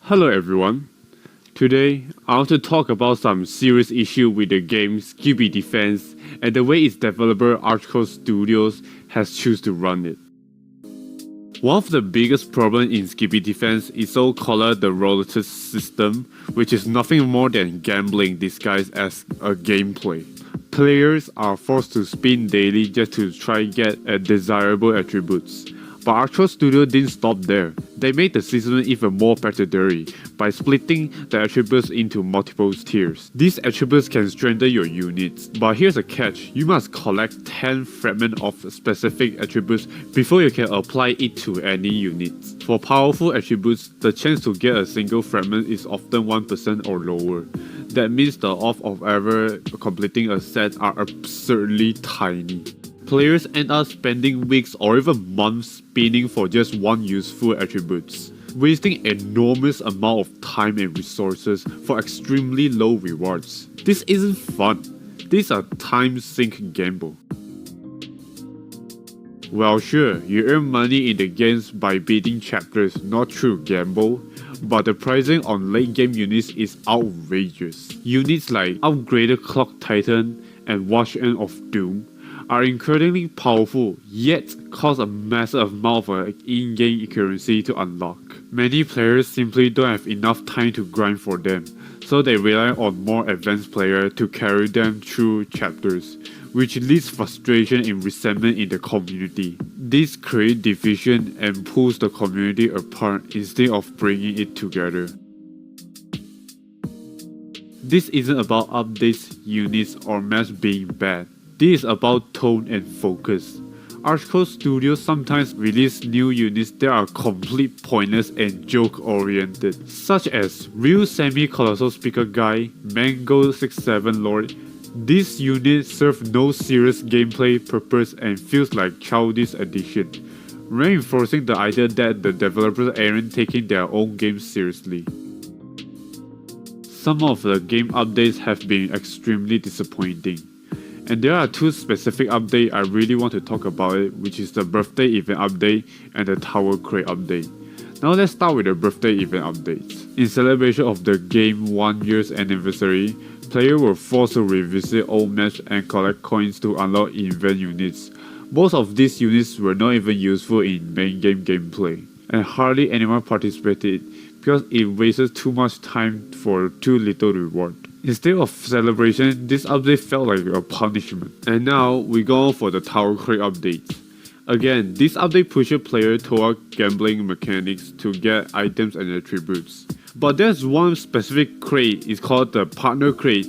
Hello everyone. Today, I want to talk about some serious issue with the game Skibi Defense and the way its developer Archcore Studios has choose to run it. One of the biggest problems in Skibi Defense is so-called the roulette system, which is nothing more than gambling disguised as a gameplay. Players are forced to spin daily just to try get a desirable attributes. But Archcore Studio didn't stop there. They made the system even more predatory by splitting the attributes into multiple tiers. These attributes can strengthen your units, but here's a catch: you must collect 10 fragments of specific attributes before you can apply it to any units. For powerful attributes, the chance to get a single fragment is often 1% or lower. That means the odds of ever completing a set are absurdly tiny. Players end up spending weeks or even months spinning for just one useful attribute, wasting enormous amount of time and resources for extremely low rewards. This isn't fun. This is a time sink gamble. Well, sure, you earn money in the games by beating chapters, not through gamble, but the pricing on late game units is outrageous. Units like upgraded Clock Titan and Watch End of Doom are incredibly powerful, yet cost a massive amount of in-game currency to unlock. Many players simply don't have enough time to grind for them, so they rely on more advanced players to carry them through chapters, which leads frustration and resentment in the community. This creates division and pulls the community apart instead of bringing it together. This isn't about updates, units, or maps being bad. This is about tone and focus. Archcore Studios sometimes release new units that are complete pointless and joke-oriented, such as Real Semi-Colossal Speaker Guy, Mango 67 Lord. These units serve no serious gameplay purpose and feels like childish addition, reinforcing the idea that the developers aren't taking their own games seriously. Some of the game updates have been extremely disappointing. And there are two specific updates I really want to talk about it, which is the birthday event update and the Tower Crate update. Now let's start with the birthday event updates. In celebration of the game's 1 year's anniversary, players were forced to revisit old maps and collect coins to unlock event units. Most of these units were not even useful in main game gameplay, and hardly anyone participated because it wasted too much time for too little reward. Instead of celebration, this update felt like a punishment. And now we go on for the Tower Crate update. Again, this update pushes players toward gambling mechanics to get items and attributes. But there's one specific crate, it's called the Partner Crate.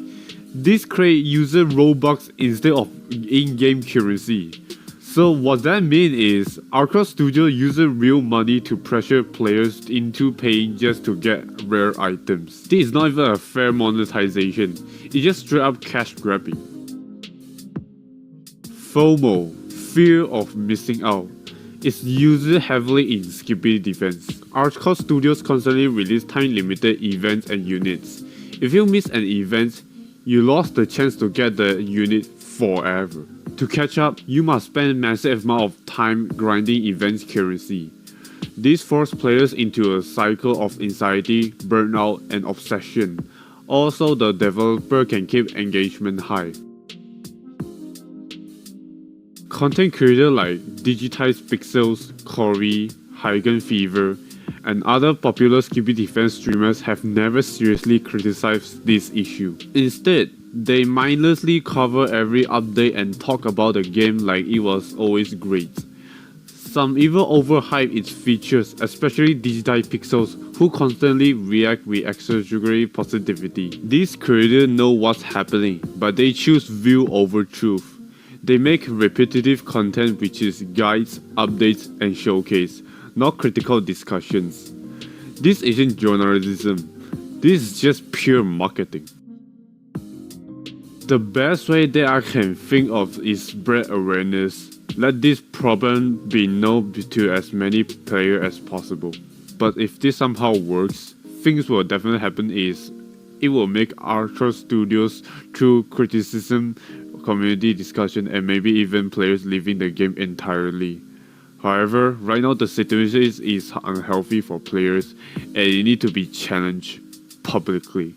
This crate uses Robux instead of in-game currency. So what that means is, Archcore Studio uses real money to pressure players into paying just to get rare items. This is not even a fair monetization, it's just straight up cash grabbing. FOMO, fear of missing out, is used heavily in Skibi Defense. Archcore Studios constantly release time-limited events and units. If you miss an event, you lost the chance to get the unit forever. To catch up, you must spend massive amount of time grinding events currency. This forces players into a cycle of anxiety, burnout, and obsession. Also, the developer can keep engagement high. Content creators like Digitized Pixels, Corey, Hagen Fever, and other popular Skibi Defense streamers have never seriously criticized this issue. Instead, they mindlessly cover every update and talk about the game like it was always great. Some even overhype its features, especially Digitized Pixels, who constantly react with exaggerated positivity. These creators know what's happening, but they choose view over truth. They make repetitive content which is guides, updates, and showcase, not critical discussions. This isn't journalism, this is just pure marketing. The best way that I can think of is spread awareness. Let this problem be known to as many players as possible. But if this somehow works, things will definitely happen is it will make Archcore Studios through criticism, community discussion, and maybe even players leaving the game entirely. However, right now the situation is unhealthy for players and it need to be challenged publicly.